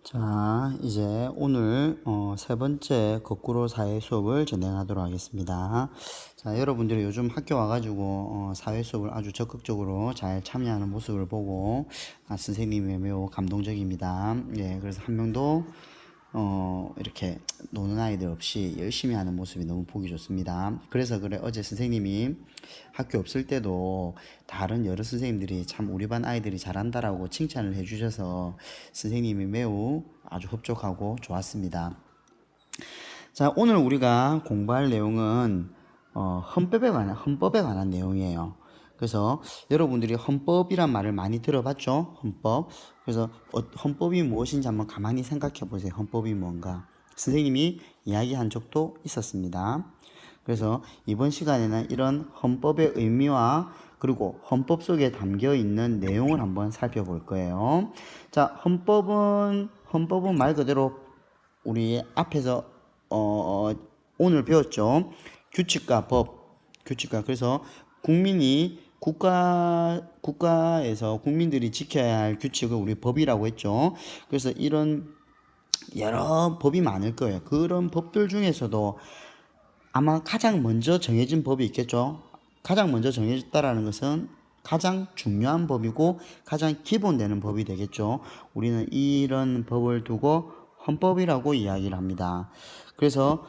자, 이제 오늘 세 번째 거꾸로 사회 수업을 진행하도록 하겠습니다. 자, 여러분들이 요즘 학교 와가지고 사회 수업을 아주 적극적으로 잘 참여하는 모습을 보고 선생님이 매우 감동적입니다. 예, 그래서 한 명도 이렇게 노는 아이들 없이 열심히 하는 모습이 너무 보기 좋습니다. 그래서 그래 어제 선생님이 학교 없을 때도 다른 여러 선생님들이 참 우리 반 아이들이 잘한다라고 칭찬을 해주셔서 선생님이 매우 아주 흡족하고 좋았습니다. 자, 오늘 우리가 공부할 내용은 헌법에 관한 내용이에요. 그래서 여러분들이 헌법이란 말을 많이 들어봤죠? 헌법. 그래서 헌법이 무엇인지 한번 가만히 생각해 보세요. 헌법이 뭔가. 선생님이 이야기한 적도 있었습니다. 그래서 이번 시간에는 이런 헌법의 의미와 그리고 헌법 속에 담겨 있는 내용을 한번 살펴볼 거예요. 자, 헌법은 말 그대로 우리 앞에서 오늘 배웠죠. 규칙과 그래서 국가에서 국민들이 지켜야 할 규칙을 우리 법이라고 했죠. 그래서 이런 여러 법이 많을 거예요. 그런 법들 중에서도 아마 가장 먼저 정해진 법이 있겠죠. 가장 먼저 정해졌다라는 것은 가장 중요한 법이고 가장 기본되는 법이 되겠죠. 우리는 이런 법을 두고 헌법이라고 이야기를 합니다. 그래서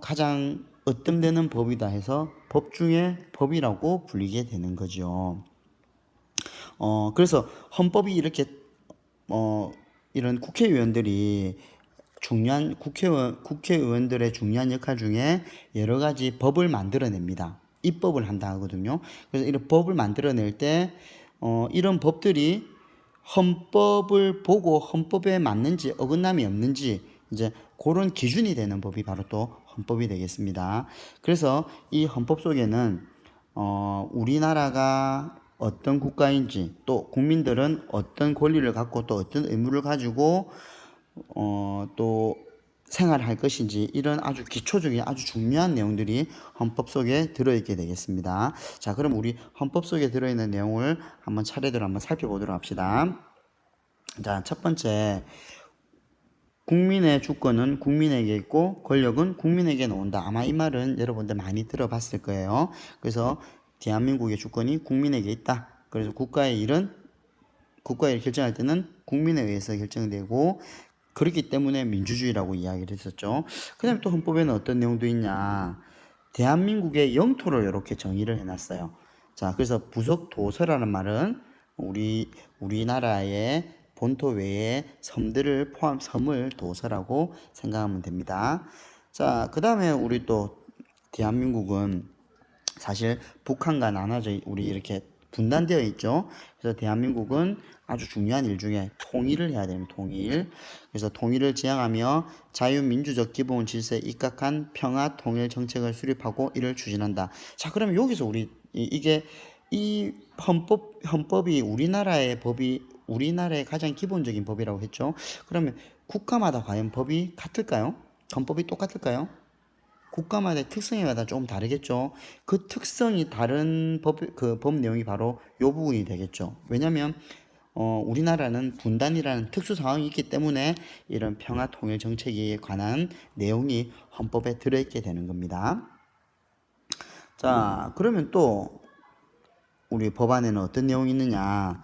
가장 으뜸되는 법이다 해서 법 중에 법이라고 불리게 되는 거죠. 그래서 헌법이 이렇게 이런 국회의원들이 국회의원들의 중요한 역할 중에 여러 가지 법을 만들어냅니다. 입법을 한다 하거든요. 그래서 이런 법을 만들어낼 때 이런 법들이 헌법을 보고 헌법에 맞는지 어긋남이 없는지 이제 그런 기준이 되는 법이 바로 또 헌법이 되겠습니다. 그래서 이 헌법 속에는 우리나라가 어떤 국가인지 또 국민들은 어떤 권리를 갖고 또 어떤 의무를 가지고 또 생활할 것인지 이런 아주 기초적인 아주 중요한 내용들이 헌법 속에 들어있게 되겠습니다. 자, 그럼 우리 헌법 속에 들어있는 내용을 한번 차례대로 한번 살펴보도록 합시다. 자, 첫 번째, 국민의 주권은 국민에게 있고 권력은 국민에게 놓은다. 아마 이 말은 여러분들 많이 들어봤을 거예요. 그래서 대한민국의 주권이 국민에게 있다. 그래서 국가의 일을 결정할 때는 국민에 의해서 결정되고 그렇기 때문에 민주주의라고 이야기를 했었죠. 그 다음에 또 헌법에는 어떤 내용도 있냐. 대한민국의 영토를 이렇게 정의를 해놨어요. 자, 그래서 부속 도서라는 말은 우리나라의 본토 외에 섬들을 섬을 도서라고 생각하면 됩니다. 자, 그 다음에 우리 또 대한민국은 사실 북한과 나눠져 우리 이렇게 분단되어 있죠. 그래서 대한민국은 아주 중요한 일 중에 통일을 해야 됩니다. 통일. 그래서 통일을 지향하며 자유민주적 기본 질서에 입각한 평화 통일 정책을 수립하고 이를 추진한다. 자, 그러면 여기서 이 헌법이 우리나라의 가장 기본적인 법이라고 했죠. 그러면 국가마다 과연 법이 같을까요? 헌법이 똑같을까요? 국가마다의 특성에 따라 조금 다르겠죠. 그 특성이 다른 법 내용이 바로 이 부분이 되겠죠. 왜냐면 우리나라는 분단이라는 특수 상황이 있기 때문에 이런 평화 통일 정책에 관한 내용이 헌법에 들어있게 되는 겁니다. 자, 그러면 또 우리 법안에는 어떤 내용이 있느냐.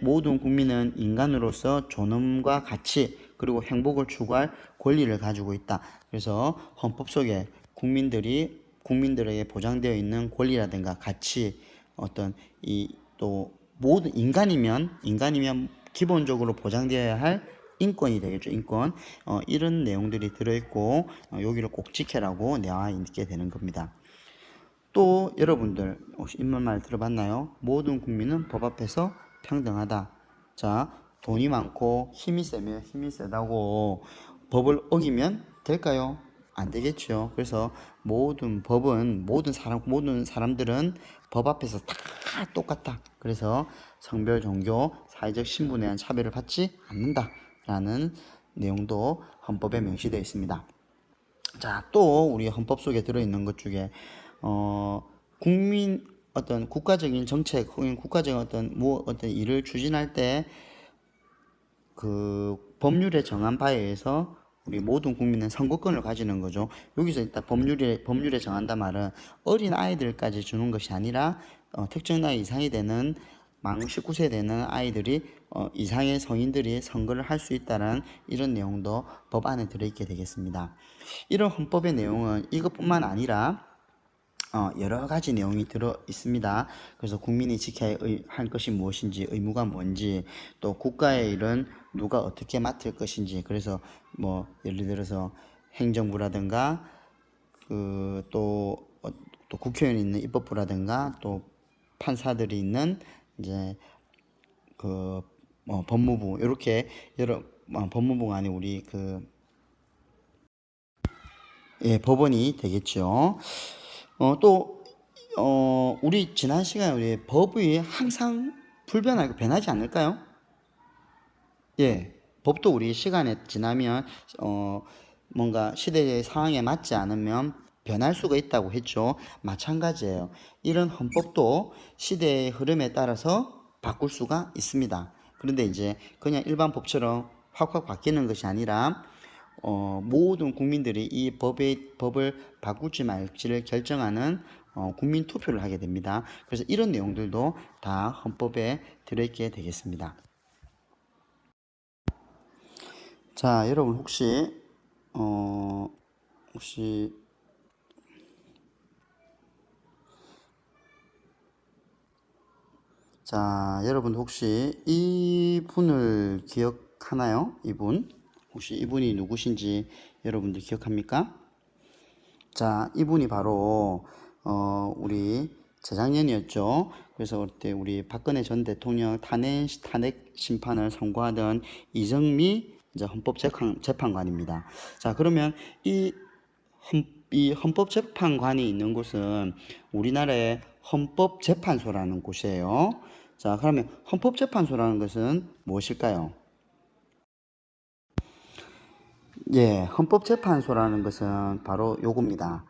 모든 국민은 인간으로서 존엄과 가치 그리고 행복을 추구할 권리를 가지고 있다. 그래서 헌법 속에 국민들에게 보장되어 있는 권리라든가 가치 또 모든 인간이면 기본적으로 보장되어야 할 인권이 되겠죠. 인권. 이런 내용들이 들어있고 여기를 꼭 지켜라고 나와 있게 되는 겁니다. 또 여러분들 혹시 인문말 들어봤나요? 모든 국민은 법 앞에서 평등하다. 자, 돈이 많고 힘이 세면 힘이 세다고 법을 어기면 될까요? 안 되겠죠. 그래서 모든 사람들은 법 앞에서 다 똑같다. 그래서 성별, 종교, 사회적 신분에 대한 차별을 받지 않는다라는 내용도 헌법에 명시되어 있습니다. 자, 또 우리 헌법 속에 들어있는 것 중에 국가적인 정책 혹은 국가적인 어떤 일을 추진할 때 그 법률에 정한 바에 의해서 우리 모든 국민은 선거권을 가지는 거죠. 여기서 일단 법률에 정한다 말은 어린 아이들까지 주는 것이 아니라 특정 나이 이상이 되는 만 19세 되는 아이들이 이상의 성인들이 선거를 할 수 있다는 이런 내용도 법 안에 들어있게 되겠습니다. 이런 헌법의 내용은 이것뿐만 아니라 여러 가지 내용이 들어 있습니다. 그래서 국민이 지켜야 할 것이 무엇인지, 의무가 뭔지, 또 국가의 일은 누가 어떻게 맡을 것인지, 그래서 뭐 예를 들어서 행정부라든가 또 국회의원이 있는 입법부라든가 또 판사들이 있는 이제 법무부, 이렇게 여러 법무부가 아닌 우리 법원이 되겠죠. 우리 지난 시간에 우리 법이 항상 불변하고 변하지 않을까요? 예, 법도 우리 시간에 지나면 뭔가 시대의 상황에 맞지 않으면 변할 수가 있다고 했죠. 마찬가지예요. 이런 헌법도 시대의 흐름에 따라서 바꿀 수가 있습니다. 그런데 이제 그냥 일반 법처럼 확확 바뀌는 것이 아니라 모든 국민들이 이 법을 바꿀지 말지를 결정하는 국민 투표를 하게 됩니다. 그래서 이런 내용들도 다 헌법에 들어있게 되겠습니다. 자, 여러분 혹시 여러분 혹시 이분을 기억하나요? 이분? 혹시 이분이 누구신지 여러분들 기억합니까? 자, 이분이 바로 우리 재작년이었죠. 그래서 그때 우리 박근혜 전 대통령 탄핵 심판을 선고하던 이정미 이제 헌법재판관입니다. 자, 그러면 이 헌법재판관이 있는 곳은 우리나라의 헌법재판소라는 곳이에요. 자, 그러면 헌법재판소라는 것은 무엇일까요? 예, 헌법재판소라는 것은 바로 요겁니다.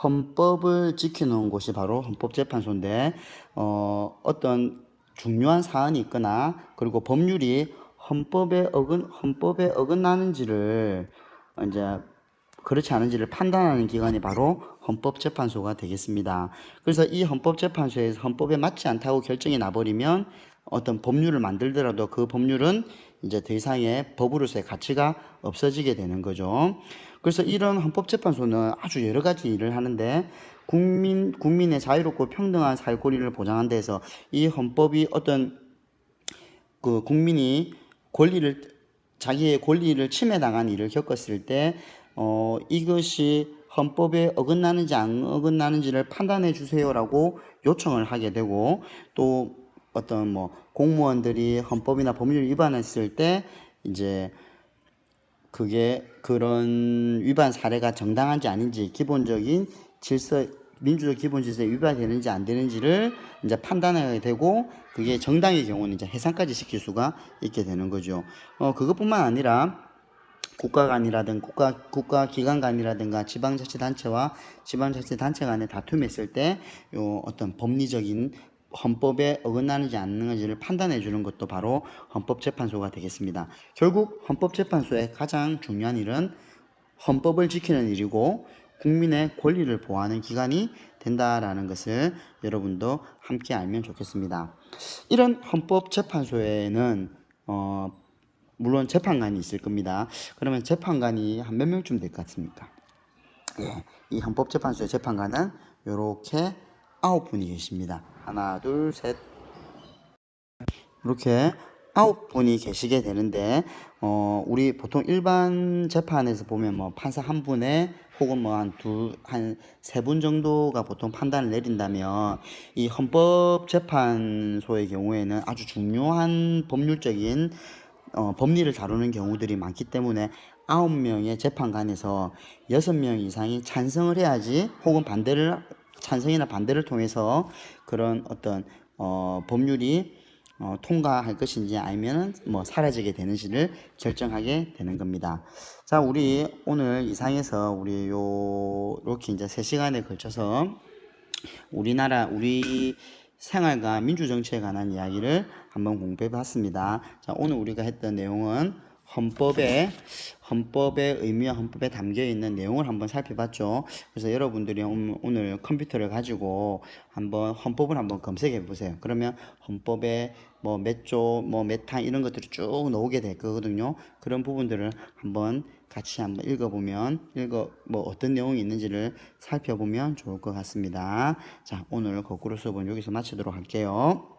헌법을 지키는 곳이 바로 헌법재판소인데, 어떤 중요한 사안이 있거나, 그리고 법률이 헌법에 어긋나는지를, 이제, 그렇지 않은지를 판단하는 기관이 바로 헌법재판소가 되겠습니다. 그래서 이 헌법재판소에서 헌법에 맞지 않다고 결정이 나버리면 어떤 법률을 만들더라도 그 법률은 이제 더 이상의 법으로서의 가치가 없어지게 되는 거죠. 그래서 이런 헌법재판소는 아주 여러 가지 일을 하는데 국민의 자유롭고 평등한 사회 권리를 보장한 데서 이 헌법이 어떤 국민이 자기의 권리를 침해당한 일을 겪었을 때 이것이 헌법에 어긋나는지 안 어긋나는지를 판단해 주세요라고 요청을 하게 되고, 또 어떤 공무원들이 헌법이나 법률 위반했을 때 이제 그게 그런 위반 사례가 정당한지 아닌지, 기본적인 민주적 기본 질서에 위반이 되는지 안 되는지를 이제 판단하게 되고, 그게 정당의 경우는 이제 해산까지 시킬 수가 있게 되는 거죠. 그것뿐만 아니라 국가 간이라든가 국가 기관 간이라든가 지방자치단체와 지방자치단체 간에 다툼이 있을 때 어떤 법리적인 헌법에 어긋나는지 안 어긋나는지를 판단해 주는 것도 바로 헌법재판소가 되겠습니다. 결국 헌법재판소의 가장 중요한 일은 헌법을 지키는 일이고 국민의 권리를 보호하는 기관이 된다라는 것을 여러분도 함께 알면 좋겠습니다. 이런 헌법재판소에는 물론 재판관이 있을 겁니다. 그러면 재판관이 한 몇 명쯤 될 것 같습니까? 예, 이 헌법재판소의 재판관은 이렇게 9분이 계십니다. 하나, 둘, 셋. 이렇게 9분이 계시게 되는데, 우리 보통 일반 재판에서 보면 판사 한 분에 혹은 한 세 분 정도가 보통 판단을 내린다면, 이 헌법재판소의 경우에는 아주 중요한 법률적인 법리를 다루는 경우들이 많기 때문에 9명의 재판관에서 6명 이상이 찬성을 해야지, 혹은 찬성이나 반대를 통해서 그런 어떤 법률이 통과할 것인지 아니면 사라지게 되는지를 결정하게 되는 겁니다. 자, 우리 오늘 이상해서 우리 이렇게 이제 3시간에 걸쳐서 우리 생활과 민주정치에 관한 이야기를 한번 공부해 봤습니다. 자, 오늘 우리가 했던 내용은 헌법의 의미와 헌법에 담겨 있는 내용을 한번 살펴봤죠. 그래서 여러분들이 오늘 컴퓨터를 가지고 한번 헌법을 한번 검색해 보세요. 그러면 헌법에 뭐 몇 조, 뭐 몇 항 이런 것들이 쭉 나오게 될 거거든요. 그런 부분들을 한번 같이 한번 읽어보면 뭐 어떤 내용이 있는지를 살펴보면 좋을 것 같습니다. 자, 오늘 거꾸로 수업은 여기서 마치도록 할게요.